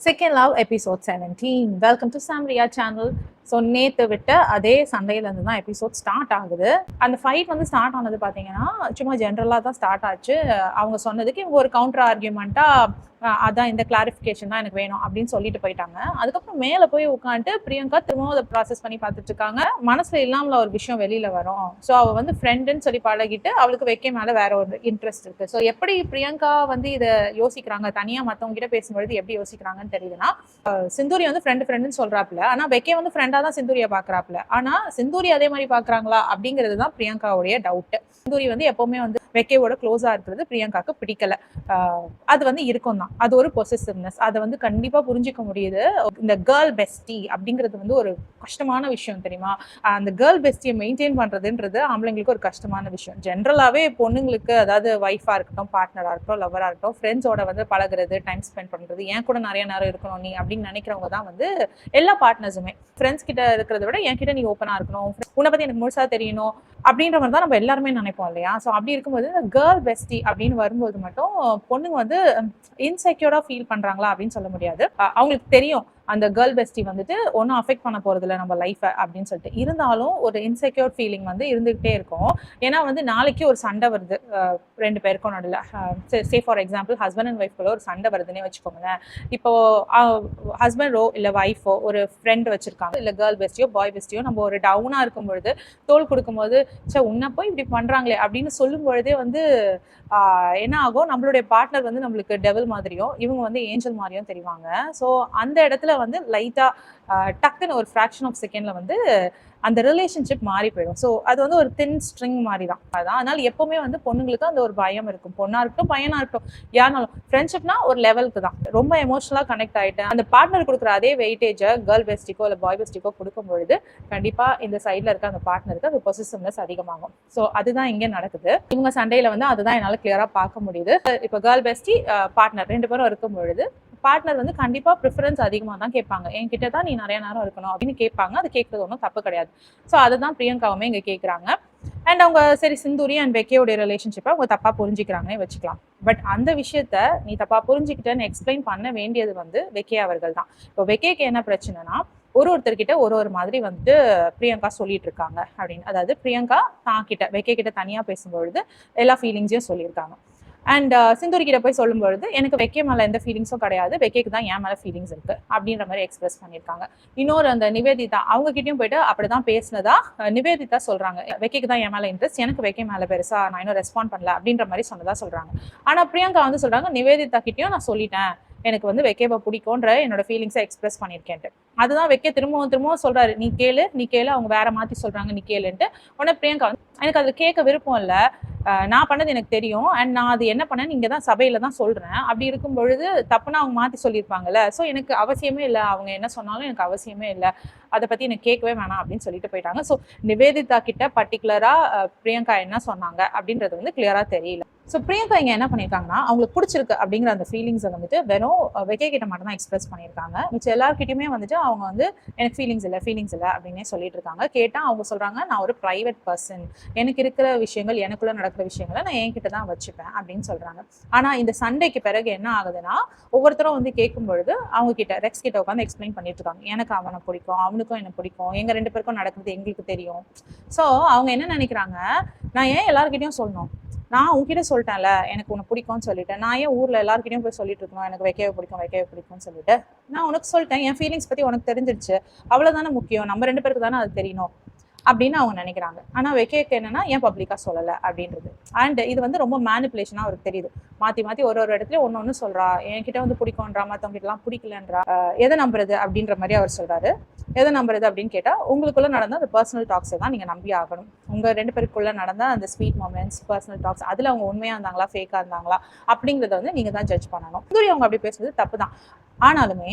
Second Love episode 17. Welcome to Samria channel. So நேற்று விட்டு அதே சண்டையிலேருந்து தான் எபிசோட் ஸ்டார்ட் ஆகுது. அந்த ஃபைட் வந்து ஸ்டார்ட் ஆனது பார்த்தீங்கன்னா சும்மா ஜென்ரலாக தான் ஸ்டார்ட் ஆச்சு. அவங்க சொன்னதுக்கு இவங்க ஒரு கவுண்டர் ஆர்கியூமெண்ட்டாக அதான் இந்த கிளாரிஃபிகேஷன் தான் எனக்கு வேணும் அப்படின்னு சொல்லிட்டு போயிட்டாங்க. அதுக்கப்புறம் மேலே போய் உட்காந்துட்டு பிரியங்கா திரும்பவும் அதை ப்ராசஸ் பண்ணி பார்த்துட்டு இருக்காங்க. மனசுல இல்லாமல் ஒரு விஷயம் வெளியில வரும். ஸோ அவள் வந்து ஃப்ரெண்டுன்னு சொல்லி பழகிட்டு அவளுக்கு வைக்க மேலே வேற ஒரு இன்ட்ரெஸ்ட் இருக்கு. ஸோ எப்படி பிரியங்கா வந்து இதை யோசிக்கிறாங்க, தனியாக மற்றவங்க கிட்ட பேசும்பொழுது எப்படி யோசிக்கிறாங்கன்னு தெரியுதுன்னா, சிந்தூரி வந்து ஃப்ரெண்டுன்னு சொல்றாப்புல, ஆனா வெக்கே வந்து ஃப்ரெண்டா தான் சிந்தூரியை பாக்குறாப்புல. ஆனா சிந்தூரி அதே மாதிரி பாக்குறாங்களா அப்படிங்கிறது தான் பிரியங்காவுடைய டவுட். சிந்தூரி வந்து எப்பவுமே வந்து வெக்கையோட க்ளோஸா இருக்கிறது பிரியங்காக்கு பிடிக்கல. அது வந்து இருக்கும் தான், அது ஒரு பொசசிவ்னஸ். அதை வந்து கண்டிப்பா புரிஞ்சிக்க முடியுது. இந்த கேர்ள் பெஸ்டி அப்படிங்கிறது வந்து ஒரு கஷ்டமான விஷயம் தெரியுமா? அந்த கேர்ள் பெஸ்டியை மெயின்டைன் பண்றதுன்றது ஆம்பளைங்களுக்கு ஒரு கஷ்டமான விஷயம். ஜென்ரலாவே பொண்ணுங்களுக்கு, அதாவது ஒய்ஃபா இருக்கட்டும், பார்ட்னரா இருக்கட்டும், லவரா இருக்கட்டும், ஃப்ரெண்ட்ஸோட வந்து பழகுறது, டைம் ஸ்பெண்ட் பண்றது, ஏன் கூட நிறைய நேரம் இருக்கணும் நீ அப்படின்னு நினைக்கிறவங்க தான் வந்து எல்லா பார்ட்னர்ஸுமே. ஃப்ரெண்ட்ஸ் கிட்ட இருக்கிறத விட என்கிட்ட நீ ஓப்பனா இருக்கணும், உன்னை பத்தி எனக்கு முழுசா தெரியணும் அப்படின்ற மாதிரி தான் நம்ம எல்லாருமே நினைப்போம் இல்லையா? ஸோ அப்படி இருக்கும்போது இந்த கேர்ள் பெஸ்டி அப்படின்னு வரும்போது மட்டும் பொண்ணுங்க வந்து இன்செக்யூர்டா ஃபீல் பண்றாங்களா அப்படின்னு சொல்ல முடியாது. அவங்களுக்கு தெரியும் அந்த கேர்ள் பெஸ்டி வந்துட்டு ஒன்றும் அஃபெக்ட் பண்ண போறது இல்லை நம்ம லைஃபை அப்படின்னு சொல்லிட்டு. இருந்தாலும் ஒரு இன்செக்யூர் ஃபீலிங் வந்து இருந்துகிட்டே இருக்கும். ஏன்னா வந்து நாளைக்கு ஒரு சண்டை வருது ரெண்டு பேருக்கும் நடுவில். Say for example husband and ஒய்ஃப்குள்ள ஒரு சண்டை வருதுன்னே வச்சுக்கோங்களேன். இப்போ ஹஸ்பண்டோ இல்லை ஒய்ஃபோ ஒரு ஃப்ரெண்ட் வச்சிருக்காங்க, இல்லை கேர்ள் பெஸ்டியோ பாய் பெஸ்டியோ, நம்ம ஒரு டவுனாக இருக்கும் பொழுது தோல் கொடுக்கும்போது சே உன்னை போய் இப்படி பண்ணுறாங்களே அப்படின்னு சொல்லும் பொழுதே வந்து என்ன ஆகும், நம்மளுடைய பார்ட்னர் வந்து நம்மளுக்கு டெவல் மாதிரியும் இவங்க வந்து ஏஞ்சல் மாதிரியும் தெரிவாங்க. ஸோ அந்த இடத்துல வந்து லைட்டாக டக்குன்னு ஒரு ஃப்ராக்ஷன் ஆஃப் செகண்ட்ல வந்து அந்த ரிலேஷன்ஷிப் மாறி போயிடும். ஸோ அது வந்து ஒரு தின் ஸ்ட்ரிங் மாதிரி தான். அதான் அதனால எப்பவுமே வந்து பொண்ணுங்களுக்கு அந்த ஒரு பயம் இருக்கும். பொண்ணா இருக்கட்டும் பையனா இருக்கட்டும் யாருனாலும், ஃப்ரெண்ட்ஷிப்னா ஒரு லெவலுக்கு தான். ரொம்ப எமோஷனலா கனெக்ட் ஆயிட்டேன், அந்த பார்ட்னர் கொடுக்குற அதே வெயிட்டேஜை கேர்ள் பெஸ்டிக்கோ இல்லை பாய் பெஸ்டிக்கோ கொடுக்கும் பொழுது கண்டிப்பா இந்த சைட்ல இருக்க அந்த பார்ட்னருக்கு அந்த பொசிசிவ்னஸ் அதிகமாகும். ஸோ அதுதான் இங்கே நடக்குது. இவங்க சண்டையில வந்து அதுதான் என்னால் கிளியரா பார்க்க முடியுது. இப்போ கேர்ள் பெஸ்டி பார்ட்னர் ரெண்டு பேரும் இருக்கும் பொழுது பார்ட்னர் வந்து கண்டிப்பா ப்ரிஃபரன்ஸ் அதிகமாக தான் கேட்பாங்க. என்கிட்ட தான் நீ நிறைய நேரம் இருக்கணும் அப்படின்னு கேட்பாங்க. அது கேட்கறது ஒன்றும் தப்பு கிடையாது. ஸோ அதுதான் பிரியங்காவுமே இங்கே கேட்குறாங்க. அண்ட் அவங்க சரி சிந்தூரி அண்ட் வெக்கையோடைய ரிலேஷன்ஷிப்பை அவங்க தப்பா புரிஞ்சுக்கிறாங்கன்னே வச்சுக்கலாம். பட் அந்த விஷயத்த நீ தப்பா புரிஞ்சுக்கிட்டேன்னு எக்ஸ்பிளைன் பண்ண வேண்டியது வந்து வெக்கே அவர்கள் தான். இப்போ வெக்கேக்கு என்ன பிரச்சனைனா, ஒருத்தர்கிட்ட ஒரு மாதிரி வந்துட்டு பிரியங்கா சொல்லிட்டு இருக்காங்க அப்படின்னு. அதாவது பிரியங்கா தான் கிட்ட வெக்கே கிட்ட தனியா பேசும்பொழுது எல்லா ஃபீலிங்ஸையும் சொல்லியிருக்காங்க. அண்ட் சிந்தூரி கிட்ட போய் சொல்லும்பொழுது எனக்கு வெக்கே மேலே எந்த ஃபீலிங்ஸும் கிடையாது, வெக்கேக்கு தான் என் மேலே ஃபீலிங்ஸ் இருக்கு அப்படின்ற மாதிரி எக்ஸ்பிரஸ் பண்ணியிருக்காங்க. இன்னொரு அந்த நிவேதிதா அவங்க கிட்டயும் போயிட்டு அப்படிதான் பேசினதா நிவேதிதா சொல்றாங்க. வெக்கேக்கு தான் என் மேலே இன்ட்ரெஸ்ட், எனக்கு வெக்கே மேலே பெருசா நான் இன்னும் ரெஸ்பாண்ட் பண்ணல அப்படின்ற மாதிரி சொன்னதா சொல்றாங்க. ஆனா பிரியங்கா வந்து சொல்றாங்க நிவேதிதா கிட்டயும் நான் சொல்லிட்டேன், எனக்கு வந்து வெக்கேவை பிடிக்கும்ன்ற என்னோட ஃபீலிங்ஸை எக்ஸ்பிரஸ் பண்ணியிருக்கேன்ட்டு. அதுதான் வெக்கே திரும்பவும் சொல்றாரு, நீ கேளு அவங்க வேற மாத்தி சொல்றாங்க நீ கேளுன்ட்டு. உடனே பிரியங்கா வந்து எனக்கு அதுல கேட்க விருப்பம் இல்லை, நான் பண்ணது எனக்கு தெரியும், அண்ட் நான் அது என்ன பண்ணேன்னு இங்கே தான் சபையில தான் சொல்றேன். அப்படி இருக்கும் பொழுது தப்புனா அவங்க மாற்றி சொல்லியிருப்பாங்கல்ல. ஸோ எனக்கு அவசியமே இல்லை, அவங்க என்ன சொன்னாலும் எனக்கு அவசியமே இல்லை, அதை பற்றி எனக்கு கேட்கவே வேணாம் அப்படின்னு சொல்லிட்டு போயிட்டாங்க. ஸோ நிவேதிதா கிட்ட பர்டிகுலரா பிரியங்கா என்ன சொன்னாங்க அப்படின்றது வந்து கிளியரா தெரியல. ஸோ பிரியங்கா இங்கே என்ன பண்ணியிருக்காங்கன்னா, அவங்களுக்கு பிடிச்சிருக்கு அப்படிங்கிற அந்த ஃபீலிங்ஸை வந்துட்டு வெறும் வெக்கே கிட்ட மட்டும் தான் எக்ஸ்பிரஸ் பண்ணியிருக்காங்க. மிச்சம் எல்லாருக்கிட்டையுமே வந்துட்டு அவங்க வந்து எனக்கு ஃபீலிங்ஸ் இல்லை அப்படின்னே சொல்லிட்டு இருக்காங்க. கேட்டால் அவங்க சொல்றாங்க, நான் ஒரு ப்ரைவேட் பர்சன், எனக்கு இருக்கிற விஷயங்கள் எனக்குள்ள நடக்கிற விஷயங்களை நான் என்கிட்ட தான் வச்சுப்பேன் அப்படின்னு சொல்றாங்க. ஆனா இந்த சண்டைக்கு பிறகு என்ன ஆகுதுன்னா, ஒவ்வொருத்தரும் வந்து கேட்கும் பொழுது அவங்க கிட்ட ரெக்ஸ் கிட்ட உட்காந்து எக்ஸ்பிளைன் பண்ணிட்டு இருக்காங்க. எனக்கு அவனை பிடிக்கும், அவனுக்கும் என்ன பிடிக்கும், எங்க ரெண்டு பேருக்கும் நடக்குது எங்களுக்கு தெரியும். ஸோ அவங்க என்ன நினைக்கிறாங்க, நான் ஏன் எல்லாருக்கிட்டையும் சொல்லணும், நான் உங்ககிட்ட சொல்லிட்டேன்ல எனக்கு உனக்கு பிடிக்கும்னு சொல்லிட்டேன், நான் ஏன் ஊர்ல எல்லாருக்கிட்டையும் போய் சொல்லிட்டு இருக்கணும் எனக்கு வெக்கவே பிடிக்கும்னு சொல்லிட்டு. நான் உனக்கு சொல்லிட்டேன், என் ஃபீலிங்ஸ் பத்தி உனக்கு தெரிஞ்சிருச்சு, அவ்வளவுதானே முக்கியம், நம்ம ரெண்டு பேருக்கு தானே அது தெரியணும் அப்படின்னு அவங்க நினைக்கிறாங்க. ஆனா வெக்கேக்கு என்னன்னா ஏன் பப்ளிக்கா சொல்லலை அப்படின்றது. அண்ட் இது வந்து ரொம்ப மேனிப்புலேஷனா அவருக்கு தெரியுது. மாத்தி ஒரு இடத்துல ஒன்னு சொல்றா, என்கிட்ட வந்து பிடிக்கும்ன்றா, மற்றவங்க கிட்ட எல்லாம் பிடிக்கலன்றா, எதை நம்புறது அப்படின்ற மாதிரி அவர் சொல்றாரு. எதை நம்புறது அப்படின்னு கேட்டா, உங்களுக்குள்ள நடந்த அந்த பர்சனல் டாக்ஸை தான் நீங்க நம்பி ஆகணும். உங்க ரெண்டு பேருக்குள்ள நடந்த அந்த ஸ்வீட் மொமெண்ட்ஸ், பர்சனல் டாக்ஸ், அதுல அவங்க உண்மையா இருந்தாங்களா ஃபேக்கா இருந்தாங்களா அப்படிங்கிறத வந்து நீங்க தான் ஜட்ஜ் பண்ணணும். அவங்க அப்படி பேசுறது தப்பு தான். ஆனாலுமே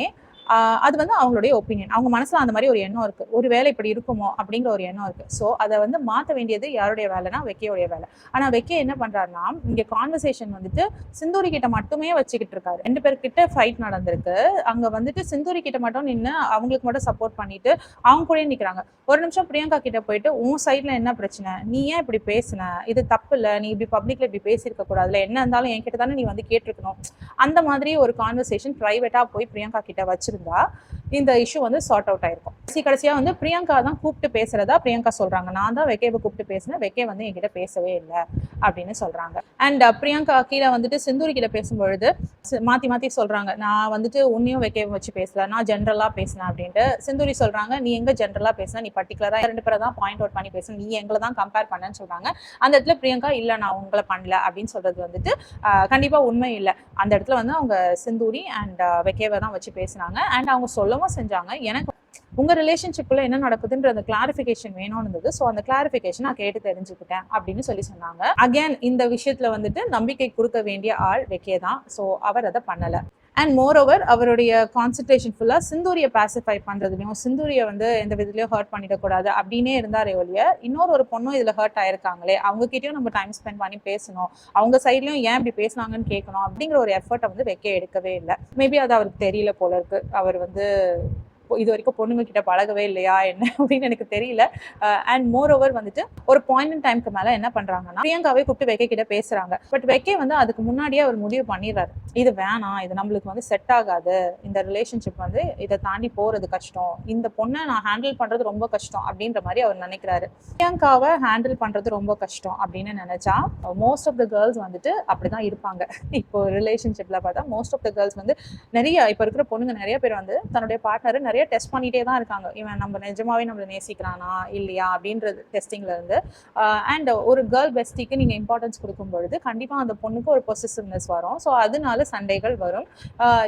அது வந்து அவங்களுடைய ஒப்பீனியன். அவங்க மனசுல அந்த மாதிரி ஒரு எண்ணம் இருக்கு, ஒரு வேலை இப்படி இருக்குமோ அப்படிங்கிற ஒரு எண்ணம் இருக்கு. ஸோ அதை வந்து மாற்ற வேண்டியது யாருடைய வேலைனா வெக்கையோடைய வேலை. ஆனா வெக்கை என்ன பண்றாருன்னா, இங்க கான்வர்சேஷன் வந்துட்டு சிந்தூரி கிட்ட மட்டுமே வச்சுக்கிட்டு இருக்காரு. 2 பேர்கிட்ட ஃபைட் நடந்திருக்கு. அங்க வந்துட்டு சிந்தூரி கிட்ட மட்டும் நின்று அவங்களுக்கு மட்டும் சப்போர்ட் பண்ணிட்டு அவங்க கூட நிக்கிறாங்க. ஒரு நிமிஷம் பிரியங்கா கிட்ட போயிட்டு, உன் சைட்ல என்ன பிரச்சனை, நீ ஏன் இப்படி பேசுன, இது தப்பு இல்ல, நீ இப்படி பப்ளிக்ல இப்படி பேசியிருக்க கூடாதுல, என்ன இருந்தாலும் என்கிட்ட தானே நீ வந்து கேட்டிருக்கணும். அந்த மாதிரி ஒரு கான்வர்சேஷன் பிரைவேட்டா போய் பிரியங்கா கிட்ட வச்சிருந்தா இந்த இஷ்யூ வந்து சார்ட் அவுட் ஆயிருக்கும். கடைசியா வந்து பிரியங்கா தான் கூப்பிட்டு பேசுறதா பிரியங்கா சொல்றாங்க. நான் தான் வெக்கையை கூப்பிட்டு பேசினேன், வெக்கை வந்து என்கிட்ட பேசவே இல்லை அப்படின்னு சொல்றாங்க. அண்ட் பிரியங்கா கீழே வந்துட்டு சிந்தூரி கிட்ட பேசும்பொழுது மாத்தி மாத்தி சொல்றாங்க, நான் வந்துட்டு உன்னையும் வெக்கையை வச்சு பேசல, நான் ஜென்ரலா பேசினேன் அப்படின்ட்டு. சிந்தூரி சொல்றாங்க, நீ எங்க ஜென்ரலா பேசின, நீ பர்டிகுலரா 2 பேரை தான் பாயிண்ட் அவுட் பண்ணி பேசணும், நீ எங்களை தான் கம்பேர் பண்ணேன்னு சொல்றாங்க. அந்த இடத்துல பிரியங்கா இல்ல நான் உங்களை பண்ணல அப்படின்னு சொல்றது வந்துட்டு கண்டிப்பா உண்மை இல்லை. அந்த இடத்துல வந்து அவங்க சிந்தூரி அண்ட் வெக்கையை தான் வச்சு பேசினாங்க. அண்ட் அவங்க சொல்லவும் செஞ்சாங்க, எனக்கு உங்க ரிலேஷன்ஷிப்ல என்ன நடக்குதுன்ற அந்த கிளாரிஃபிகேஷன் வேணும்னு இருந்தது. ஸோ அந்த கிளாரிஃபிகேஷன் நான் கேட்டு தெரிஞ்சுக்கிட்டேன் அப்படின்னு சொன்னாங்க. அகேன் இந்த விஷயத்துல வந்துட்டு நம்பிக்கை கொடுக்க வேண்டிய ஆள் வெக்கே தான். ஸோ அவர் அதை பண்ணல. அண்ட் மோர் ஓவர் அவருடைய கான்சன்ட்ரேஷன் ஃபுல்லா சிந்தூரியை பாசிஃபை பண்றதுலையும், சிந்தூரியை வந்து எந்த விதத்துலயும் ஹர்ட் பண்ணிடக்கூடாது அப்படின்னே இருந்தாரே ஒழிய, இன்னொரு பொண்ணும் இதுல ஹர்ட் ஆயிருக்காங்களே, அவங்க கிட்டயும் நம்ம டைம் ஸ்பெண்ட் பண்ணி பேசணும், அவங்க சைட்லயும் ஏன் இப்படி பேசினாங்கன்னு கேட்கணும் அப்படிங்கிற ஒரு எஃபர்ட்டை வந்து வெக்கே எடுக்கவே இல்லை. மேபி அது அவருக்கு தெரியல போல இருக்கு. அவர் வந்து இது வரைக்கும் பொண்ணுங்க கிட்ட பழகவே இல்லையா என்ன அப்படின்னு எனக்கு தெரியல. அண்ட் மோர் ஓவர் வந்துட்டு ஒரு பாயிண்ட் இன் டைம்க்கு மேல என்ன பண்றாங்கன்னா, பிரியங்காவே கூப்பிட்டு வெக்கை கிட்ட பேசுறாங்க. பட் வெக்கே வந்து அதுக்கு முன்னாடியே அவர் முடிவு பண்ணிடுறாரு, இது வேணாம், இது நம்மளுக்கு வந்து செட் ஆகாது, இந்த ரிலேஷன்ஷிப் வந்து இதை தாண்டி போறது கஷ்டம், இந்த பொண்ணை நான் ஹேண்டில் பண்றது ரொம்ப கஷ்டம் அப்படின்ற மாதிரி அவர் நினைக்கிறாரு. பிரியங்காவை ஹேண்டில் பண்றது ரொம்ப கஷ்டம் அப்படின்னு நினைச்சா மோஸ்ட் ஆஃப் த கேர்ள்ஸ் வந்துட்டு அப்படிதான் இருப்பாங்க. இப்போ ரிலேஷன்ஷிப்ல பார்த்தா மோஸ்ட் ஆஃப் த கேர்ள்ஸ் வந்து நிறைய இப்போ இருக்கிற பொண்ணுங்க நிறைய பேர் வந்து தன்னுடைய பார்ட்னர் நிறைய டெஸ்ட் பண்ணிட்டே தான் இருக்காங்க. இவன் நம்ம நிஜமாவே நம்மளை நேசிக்கிறானா இல்லையா அப்படின்றது டெஸ்டிங்ல இருந்து. அண்ட் ஒரு கேர்ள் பெஸ்டிக்கு நீங்க இம்பார்ட்டன்ஸ் கொடுக்கும் பொழுது கண்டிப்பா அந்த பொண்ணுக்கு ஒரு பொசசிவ்னஸ் வரும். ஸோ அதனால சண்டைகள் வரும்.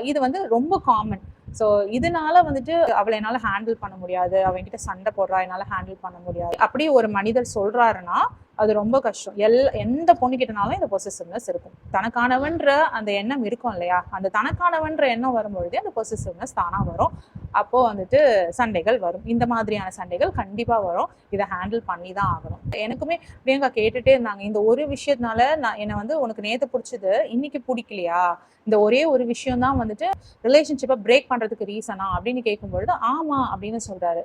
இது வந்து ரொம்ப காமன். ஸோ இதனால வந்துட்டு அவளை என்னால் ஹேண்டில் பண்ண முடியாது, அவன்கிட்ட சண்டை போடுறா என்னால் ஹேண்டில் பண்ண முடியாது அப்படி ஒரு மனிதர் சொல்றாருன்னா அது ரொம்ப கஷ்டம். எந்த பொண்ணுகிட்டனாலும் இந்த பொசசிவ்னஸ் இருக்கும். தனக்கானவன்ற அந்த எண்ணம் இருக்கும் இல்லையா, அந்த தனக்கானவன்ற எண்ணம் வரும்பொழுதே அந்த பொசசிவ்னஸ் தானா வரும். அப்போ வந்துட்டு சண்டைகள் வரும். இந்த மாதிரியான சண்டைகள் கண்டிப்பா வரும். இதை ஹேண்டில் பண்ணி தான் ஆகணும். எனக்குமே பிரியங்கா கேட்டுட்டே இருந்தாங்க, இந்த ஒரு விஷயத்தினால நான் என்னை வந்து உனக்கு நேத்து பிடிச்சது இன்னைக்கு பிடிக்கலையா, இந்த ஒரே ஒரு விஷயம் தான் வந்துட்டு ரிலேஷன்ஷிப்பை பிரேக் பண்றதுக்கு ரீசனா அப்படின்னு கேட்கும்பொழுது ஆமா அப்படின்னு சொல்றாரு.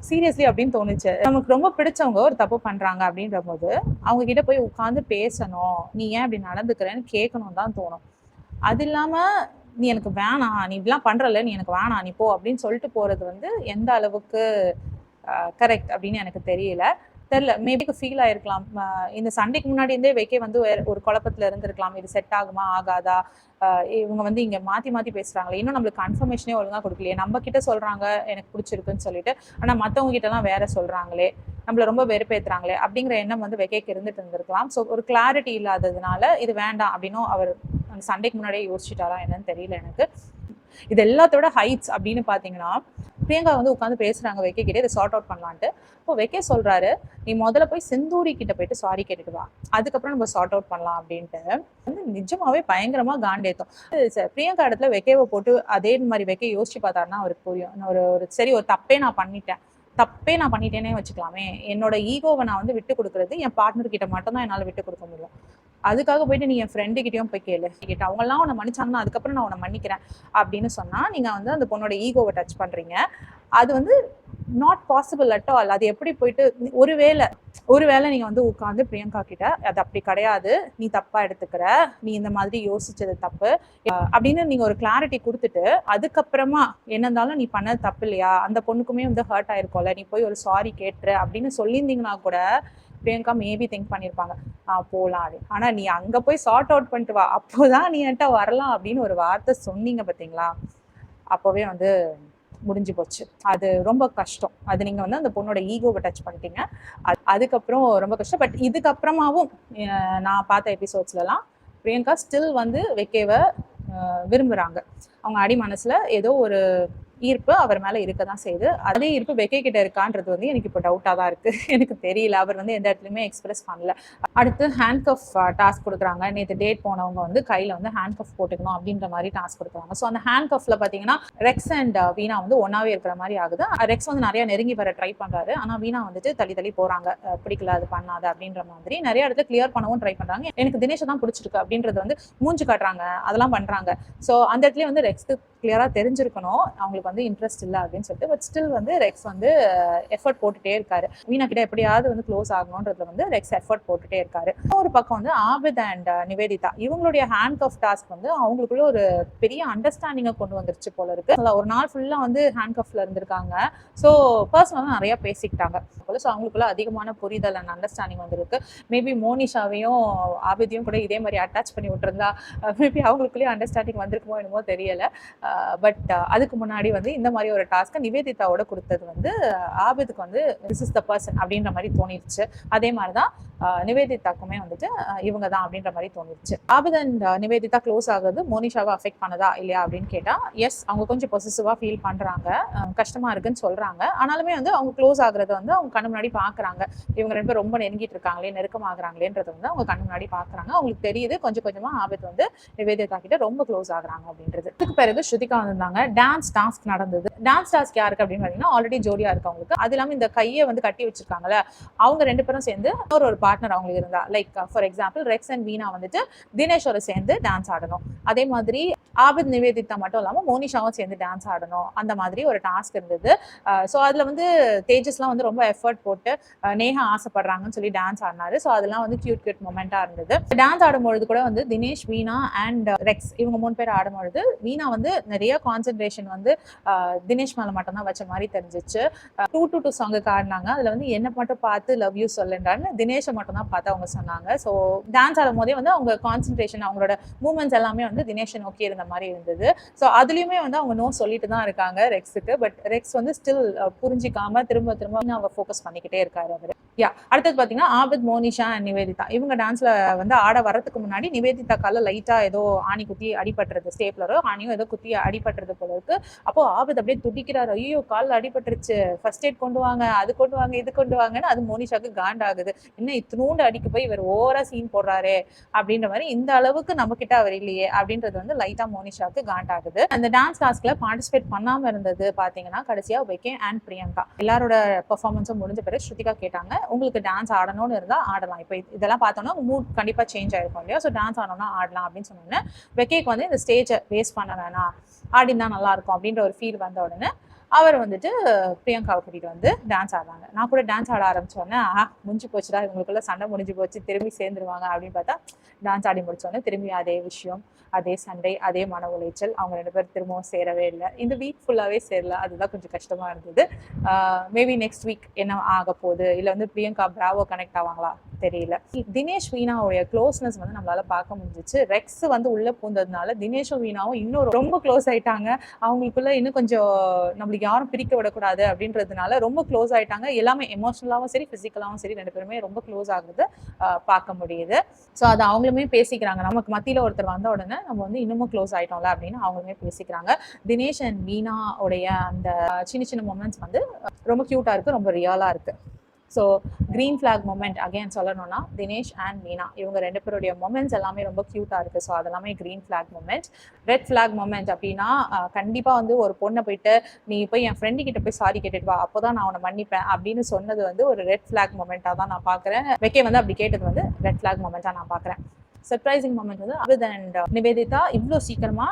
சீரியஸ்லி அப்படின்னு தோணுச்சு. நமக்கு ரொம்ப பிடிச்சவங்க ஒரு தப்பு பண்றாங்க அப்படின்ற போது அவங்க கிட்ட போய் உட்காந்து பேசணும், நீ ஏன் இப்படி நடந்துக்கிறேன்னு கேட்கணும் தான் தோணும். அது இல்லாம நீ எனக்கு வேணாம், நீ இப்படிலாம் பண்றல, நீ எனக்கு வேணாம், நீ போ அப்படின்னு சொல்லிட்டு போறது வந்து எந்த அளவுக்கு கரெக்ட் அப்படின்னு எனக்கு தெரியல. மேபி ஃபீல் ஆயிருக்கலாம். இந்த சண்டைக்கு முன்னாடி இருந்தே வெக்கே வந்து ஒரு குழப்பத்துல இருந்திருக்கலாம், இது செட் ஆகுமா ஆகாதா, இவங்க வந்து இங்க மாத்தி மாத்தி பேசுறாங்களே, இன்னும் நம்மளுக்கு கன்ஃபர்மேஷனே ஒழுங்கா கொடுக்கலையே, நம்ம கிட்ட சொல்றாங்க எனக்கு பிடிச்சிருக்குன்னு சொல்லிட்டு, ஆனா மத்தவங்க கிட்ட எல்லாம் வேற சொல்றாங்களே, நம்மள ரொம்ப வெறுப்பேத்துறாங்களே அப்படிங்கிற எண்ணம் வந்து வெக்கைக்கு இருந்துட்டு இருந்திருக்கலாம். ஸோ ஒரு கிளாரிட்டி இல்லாததுனால இது வேண்டாம் அப்படின்னு அவர் அந்த சண்டைக்கு முன்னாடியே யோசிச்சுட்டாரா என்னன்னு தெரியல எனக்கு. இது எல்லாத்தோட ஹைட்ஸ் அப்படின்னு பாத்தீங்கன்னா, பிரியங்கா வந்து உட்காந்து பேசுறாங்க வெக்கே கிட்ட இதை சார்ட் அவுட் பண்ணலான்ட்டு. இப்போ வெக்கே சொல்றாரு, நீ முதல்ல போய் சிந்தூரி கிட்ட போயிட்டு சாரி கேட்டுட்டு வா, அதுக்கப்புறம் நம்ம சார்ட் அவுட் பண்ணலாம் அப்படின்ட்டு. வந்து நிஜமாவே பயங்கரமா காண்டேத்தோம். பிரியங்கா இடத்துல வெக்கேவை போட்டு அதே மாதிரி வெக்கே யோசிச்சு பார்த்தாருன்னா அவருக்கு புரியும், ஒரு சரி ஒரு தப்பே நான் பண்ணிட்டேனே வச்சுக்கலாமே, என்னோட ஈகோவை நான் வந்து விட்டு கொடுக்கறது என் பார்ட்னர் கிட்ட மட்டும் தான் என்னால விட்டு கொடுக்க முடியும். அதுக்காக போயிட்டு நீ என் ஃப்ரெண்டு கிட்டயும் போய் கேளு, அவங்க எல்லாம் உன்னை மன்னிச்சாங்கன்னா அதுக்கப்புறம் நான் உன்னை மன்னிக்கிறேன் அப்படின்னு சொன்னா நீங்க வந்து அந்த பொண்ணோட ஈகோவை டச் பண்றீங்க. அது வந்து நாட் பாசிபிள் அட் ஆல். அது எப்படி போயிட்டு ஒருவேளை நீங்க வந்து உட்காந்து பிரியங்கா கிட்ட அது அப்படி கிடையாது, நீ தப்பா எடுத்துக்கிற, நீ இந்த மாதிரி யோசிச்சது தப்பு அப்படின்னு நீங்க ஒரு கிளாரிட்டி கொடுத்துட்டு அதுக்கப்புறமா என்ன இருந்தாலும் நீ பண்ணது தப்பு இல்லையா, அந்த பொண்ணுக்குமே வந்து ஹர்ட் ஆயிருக்கோம்ல, நீ போய் ஒரு சாரி கேட்டுரு அப்படின்னு சொல்லியிருந்தீங்கன்னா கூட பிரியங்கா மேபி திங்க் பண்ணியிருப்பாங்க போகலாம் அப்படின்னு. ஆனா நீ அங்க போய் சார்ட் அவுட் பண்ணிட்டு வா, அப்போதான் நீ என்கிட்ட வரலாம் அப்படின்னு ஒரு வார்த்தை சொன்னீங்க பார்த்தீங்களா, அப்போவே வந்து முடிஞ்சு போச்சு. அது ரொம்ப கஷ்டம். அது நீங்க வந்து அந்த பொண்ணோட ஈகோவை டச் பண்ணிட்டீங்க. அதுக்கப்புறம் ரொம்ப கஷ்டம். பட் இதுக்கப்புறமாவும் நான் பார்த்த எபிசோட்ஸ்லாம் பிரியங்கா ஸ்டில் வந்து வெக்கேவை விரும்புறாங்க. அவங்க அடி மனசுல ஏதோ ஒரு ஈர்ப்பு அவர் மேல இருக்க தான் செய்யுது. அதே ஈர்ப்பு வெக்கை கிட்ட இருக்கான்றது வந்து எனக்கு இப்போ டவுட்டா தான் இருக்கு. எனக்கு தெரியல, அவர் வந்து எந்த இடத்துலயுமே எக்ஸ்பிரஸ் பண்ணல. அடுத்து ஹேண்ட் கஃப் டாஸ்க் கொடுக்குறாங்க. நேற்று டேட் போனவங்க வந்து கையில வந்து ஹேண்ட் கஃப் போட்டுக்கணும் அப்படின்ற மாதிரி டாஸ்க் கொடுக்குறாங்க. ஸோ அந்த ஹேண்ட் கஃப்ல பாத்தீங்கன்னா ரெக்ஸ் அண்ட் வீணா வந்து ஒன்னாவே இருக்கிற மாதிரி ஆகுது. ரெக்ஸ் வந்து நிறைய நெருங்கி வர ட்ரை பண்றாரு, ஆனா வீணா வந்துட்டு தள்ளி தள்ளி போறாங்க, பிடிக்கல அது பண்ணாத அப்படின்ற மாதிரி நிறைய இடத்துல கிளியர் பண்ணவும் ட்ரை பண்றாங்க. எனக்கு தினேஷ் தான் பிடிச்சிருக்கு அப்படின்றது வந்து மூஞ்சி காட்டுறாங்க, அதெல்லாம் பண்றாங்க. ஸோ அந்த இடத்துல வந்து ரெக்ஸ்க்கு கிளியரா தெரிஞ்சிருக்கணும் அவங்களுக்கு வந்து இன்ட்ரெஸ்ட் இல்லை அப்படின்னு சொல்லிட்டு. பட் ஸ்டில் வந்து ரெக்ஸ் வந்து எஃபர்ட் போட்டுட்டே இருக்காரு. வீணா கிட்ட எப்படியாவது வந்து க்ளோஸ் ஆகணும்ன்றதுல வந்து ரெக்ஸ் எஃபர்ட் போட்டுட்டே இருக்காரு. ஒரு பக்கம் வந்து ஆபித் அண்ட் நிவேதிதா இவங்களுடைய ஹேண்ட் கஃப் டாஸ்க் வந்து அவங்களுக்குள்ள ஒரு பெரிய அண்டர்ஸ்டாண்டிங்கை கொண்டு வந்துருச்சு போல இருக்கு. ஒரு நாள் ஃபுல்லா வந்து ஹேண்ட் கஃப்ல இருந்திருக்காங்க. ஸோ பர்சனலாக நிறைய பேசிக்கிட்டாங்க போல. ஸோ அவங்களுக்குள்ள அதிகமான புரிதல் அண்ட் அண்டர்ஸ்டாண்டிங் வந்துருக்கு. மேபி மோனிஷாவையும் ஆபிதையும் கூட இதே மாதிரி அட்டாச் பண்ணி விட்டுருந்தா மேபி அவங்களுக்குள்ளேயே அண்டர்ஸ்டாண்டிங் வந்திருக்குமோ என்னமோ தெரியல. பட் அதுக்கு முன்னாடி வந்து இந்த மாதிரி ஒரு டாஸ்க்கை நிவேதிதாவோட கொடுத்தது வந்து ஆபிதுக்கு வந்து திஸ் இஸ் த பர்சன் அப்படின்ற மாதிரி தோணிருச்சு. அதே மாதிரிதான் நிவேதிதாக்குமே வந்துட்டு இவங்க தான் அப்படின்ற மாதிரி தோணிருச்சு. ஆபித் அண்ட் நிவேதிதா க்ளோஸ் ஆகுறது மோனிஷாவை அஃபெக்ட் பண்ணதா இல்லையா அப்படின்னு கேட்டா எஸ், அவங்க கொஞ்சம் பொசசிவா ஃபீல் பண்றாங்க, கஷ்டமா இருக்குன்னு சொல்றாங்க. ஆனாலுமே வந்து அவங்க க்ளோஸ் ஆகுறத வந்து அவங்க கண்ணு முன்னாடி பாக்குறாங்க. இவங்க ரெண்டு பேரும் ரொம்ப நெருங்கிட்டு இருக்காங்களே, நெருக்கமாகறாங்களேன்றது வந்து அவங்க கண்ணு முன்னாடி பாக்குறாங்க. அவங்களுக்கு தெரியுது கொஞ்சம் கொஞ்சமா ஆபித் வந்து நிவேதிதா கிட்ட ரொம்ப க்ளோஸ் ஆகுறாங்க அப்படின்றது. இதுக்கு பிறகு ஸ்ருதிகா வந்திருந்தாங்க. டான்ஸ் டாஸ்க் நடந்தது. டான்ஸ் டாஸ்க் யாருக்கு அப்படின்னு பாத்தீங்கன்னா ஆல்ரெடி ஜோடியா இருக்கவங்களுக்கு. அது இல்லாம இந்த கையை வந்து கட்டி வச்சிருக்காங்கல்ல, அவங்க ரெண்டு பேரும் சேர்ந்து ஒரு பார்ட்னர் அவங்களுக்கு இருந்தா, like for example Rex and Veena வந்துட்டு தினேஷோட சேர்ந்து டான்ஸ் ஆடணும். அதே மாதிரி ஆபித் நிவேதிதா மட்டும் இல்லாம மோனிஷாவும் சேர்ந்து டான்ஸ் ஆடணும். அந்த மாதிரி ஒரு டாஸ்க் இருந்தது. ஸோ அதுல வந்து தேஜஸ்லாம் வந்து ரொம்ப எஃபர்ட் போட்டு நேஹா ஆசைப்படுறாங்கன்னு சொல்லி டான்ஸ் ஆடினாரு. ஸோ அதெல்லாம் வந்து கியூட் கியூட் மொமெண்டா இருந்தது. டான்ஸ் ஆடும்பொழுது கூட வந்து தினேஷ், வீணா அண்ட் ரெக்ஸ் இவங்க 3 பேர் ஆடும்பொழுது வீணா வந்து நிறைய கான்சென்ட்ரேஷன் வந்து தினேஷ் மேல மட்டும் தான் வச்ச மாதிரி தெரிஞ்சிச்சு. 222 சாங்குக்கு ஆடினாங்க. அதுல வந்து என்ன மட்டும் பார்த்து லவ் யூ சொல்லுன்றான்னு தினேஷை மட்டும் தான் பார்த்து அவங்க சொன்னாங்க. ஸோ டான்ஸ் ஆடும் போதே வந்து அவங்க கான்சென்ட்ரேஷன், அவங்களோட மூவ்மெண்ட்ஸ் எல்லாமே வந்து தினேஷை நோக்கி இருந்த மாதிரி இருந்தது. ஸோ அதுலயுமே வந்து அவங்க நோ சொல்லிட்டு தான் இருக்காங்க ரெக்ஸுக்கு. பட் ரெக்ஸ் வந்து ஸ்டில் புரிஞ்சிக்காம திரும்ப திரும்ப அவங்க ஃபோக்கஸ் பண்ணிக்கிட்டே இருக்காரு அவரு. அடுத்தது பாத்தீங்கன்னா ஆபித், மோனிஷா அண்ட் நிவேதிதா இவங்க டான்ஸ்ல வந்து ஆட வரதுக்கு முன்னாடி நிவேதிதா கால லைட்டா ஏதோ ஆணி குத்தி அடிபட்டுறது, ஸ்டேப்லரோ ஆணியோ ஏதோ குத்தி அடிபட்டுறது போல இருக்கு. அப்போ ஆபித் அப்படியே துடிக்கிறாரு, ஐயோ காலில் அடிபட்டுருச்சு, ஃபர்ஸ்ட் எய்ட் கொண்டு வாங்க, அது கொண்டு வாங்க, இது கொண்டு வாங்கன்னு. அது மோனிஷாக்கு காண்டாகுது. இன்னும் இத்தினூண்டு அடிக்க போய் இவர் ஓவரா சீன் போடுறாரு அப்படின்ற மாதிரி, இந்த அளவுக்கு நம்ம கிட்ட அவர் இல்லையே அப்படின்றது வந்து லைட்டா மோனிஷாக்கு காண்டாகுது. அந்த டான்ஸ் டாஸ்க்ல பார்ட்டிசிபேட் பண்ணாம இருந்தது பாத்தீங்கன்னா கடைசியா வெக்கே அண்ட் பிரியங்கா. எல்லாரோட பெர்ஃபார்மன்ஸும் முடிஞ்ச பிறகு ஸ்ருதிகா கேட்டாங்க, உங்களுக்கு டான்ஸ் ஆடணும்னு இருந்தா ஆடலாம், இப்போ இதெல்லாம் பார்த்தோம்னா மூட் கண்டிப்பா சேஞ்ச் ஆயிருக்கும் இல்லையா, ஸோ டான்ஸ் ஆடணும்னா ஆடலாம் அப்படின்னு சொன்னோன்னே வெக்கேக்கு வந்து இந்த ஸ்டேஜை வேஸ்ட் பண்ண வேணாம், ஆடினா நல்லா இருக்கும் அப்படின்ற ஒரு ஃபீல் வந்த உடனே அவர் வந்துட்டு பிரியங்காவை கூட்டிட்டு வந்து டான்ஸ் ஆடுறாங்க. நான் கூட டான்ஸ் ஆட ஆரம்பிச்சோன்னே முடிஞ்சு போச்சுடா, இவங்களுக்குள்ள சண்டை முடிஞ்சு போச்சு, திரும்பி சேர்ந்துருவாங்க அப்படின்னு பார்த்தா டான்ஸ் ஆடி முடிச்சோன்னே திரும்பி அதே விஷயம், அதே சண்டை, அதே மன உளைச்சல். அவங்க 2 பேர் திரும்பவும் சேரவே இல்லை. இந்த வீக் ஃபுல்லாவே சேரல. அதுதான் கொஞ்சம் கஷ்டமா இருந்தது. மேபி நெக்ஸ்ட் வீக் என்ன ஆக போகுது, இல்லை வந்து பிரியங்கா பிராவோ கனெக்ட் ஆவாங்களா தெரியல. தினேஷ் வீணாவுடைய க்ளோஸ்னஸ் வந்து நம்மளால பார்க்க முடிஞ்சிச்சு. ரெக்ஸ் வந்து உள்ள பூந்ததுனால தினேஷும் வீணாவும் இன்னும் ரொம்ப க்ளோஸ் ஆயிட்டாங்க. அவங்களுக்குள்ள இன்னும் கொஞ்சம் நம்மளுக்கு யாரும் பிரிக்க விடக்கூடாது அப்படின்றதுனால ரொம்ப க்ளோஸ் ஆயிட்டாங்க. எல்லாமே எமோஷனலாவும் சரி, பிசிக்கலாவும் சரி, 2 பேருமே ரொம்ப க்ளோஸ் ஆகுறது பார்க்க முடியுது. ஸோ அது அவங்களுமே பேசிக்கிறாங்க. நமக்கு மத்தியில ஒருத்தர் வந்த உடனே நம்ம வந்து இன்னமும் க்ளோஸ் ஆயிட்டோம்ல அப்படின்னு அவங்களுமே பேசிக்கிறாங்க. தினேஷ் அண்ட் வீணா உடைய அந்த சின்ன சின்ன மொமெண்ட்ஸ் வந்து ரொம்ப கியூட்டா இருக்கு, ரொம்ப ரியலா இருக்கு. So green flag moment again சொல்லணும்னா தினேஷ் அண்ட் மீனா இவங்க 2 பேருடைய மொமெண்ட்ஸ் எல்லாமே ரொம்ப க்யூட்டாக இருக்குது. ஸோ அதெல்லாமே green flag moment. Red flag moment அப்படின்னா கண்டிப்பாக வந்து ஒரு பொண்ணை போயிட்டு நீ போய் என் ஃப்ரெண்டு கிட்ட போய் சாரி கேட்டுட்டு வா, அப்போ தான் நான் அவனை மன்னிப்பேன் அப்படின்னு சொன்னது வந்து ஒரு ரெட் ஃபிளாக் மொமெண்ட்டாக தான் நான் பார்க்குறேன். வெக்கே வந்து அப்படி கேட்டது வந்து ரெட் ஃபிளாக் மொமெண்ட்டாக நான் பார்க்குறேன். சர்ப்ரைசிங் மொமெண்ட் வந்து ஆபித் அண்ட் நிவேதிதா இவ்வளோ சீக்கிரமா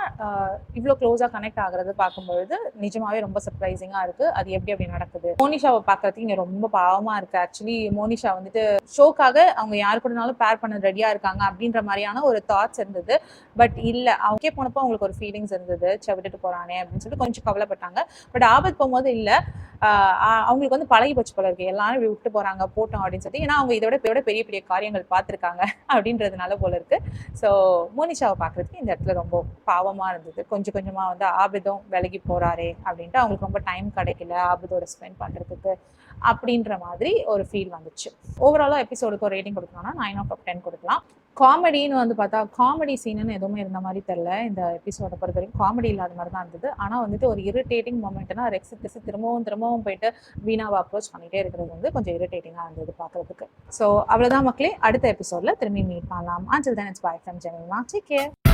இவ்வளோ க்ளோஸாக கனெக்ட் ஆகுறது பார்க்கும்பொழுது நிஜமாவே ரொம்ப சர்ப்ரைசிங்காக இருக்கு. அது எப்படி அப்படி நடக்குது. மோனிஷாவை பார்க்கறதுக்கு இங்கே ரொம்ப பாவமா இருக்கு. ஆக்சுவலி மோனிஷா வந்துட்டு ஷோக்காக அவங்க யாரு கூடனாலும் பேர் பண்ண ரெடியா இருக்காங்க அப்படின்ற மாதிரியான ஒரு தாட்ஸ் இருந்தது. பட் இல்லை, அவங்க போனப்போ அவங்களுக்கு ஒரு ஃபீலிங்ஸ் இருந்தது, விட்டுட்டு போறானே அப்படின்னு சொல்லிட்டு கொஞ்சம் கவலைப்பட்டாங்க. பட் ஆபத் போகும்போது இல்லை, அவங்களுக்கு வந்து பழகி போச்சு போல இருக்கு, எல்லாரும் விட்டு போறாங்க போட்டோம் அப்படின்னு சொல்லி. ஏன்னா அவங்க இதோட பெரிய பெரிய காரியங்கள் பார்த்துருக்காங்க அப்படின்றதுனால போல இருக்கு. ஸோ மோனிஷாவை பார்க்கறதுக்கு இந்த இடத்துல ரொம்ப பாவமா இருந்தது. கொஞ்சம் கொஞ்சமா வந்து ஆபிதும் விலகி போறாரே அப்படின்ட்டு அவங்களுக்கு ரொம்ப டைம் கிடைக்கல ஆபிதோட ஸ்பெண்ட் பண்றதுக்கு அப்படின்ற மாதிரி ஒரு ஃபீல் வந்துச்சு. ஓவராலா எபிசோடுக்கு ஒரு ரேட்டிங் கொடுக்கணும்னா 9/10 கொடுக்கலாம். காமெடின்னு வந்து பார்த்தா காமெடி சீனுன்னு எதுவுமே இருந்த மாதிரி தெரியல. இந்த எபிசோட பொறுத்த வரைக்கும் காமெடி இல்லாத மாதிரி தான் இருந்தது. ஆனால் வந்துட்டு ஒரு இரிட்டேட்டிங் மொமெண்ட்னா ரெக்ஸ் திரும்பவும் திரும்பவும் போயிட்டு வீணாவை அப்ரோச் பண்ணிகிட்டே இருக்கிறது வந்து கொஞ்சம் இரிட்டேட்டிங்காக இருந்தது பார்க்குறதுக்கு. ஸோ அவ்வளோதான் மக்களே, அடுத்த எபிசோடில் திரும்பி மீட் பண்ணலாம். Until then, it's bye from Jemima. Take care.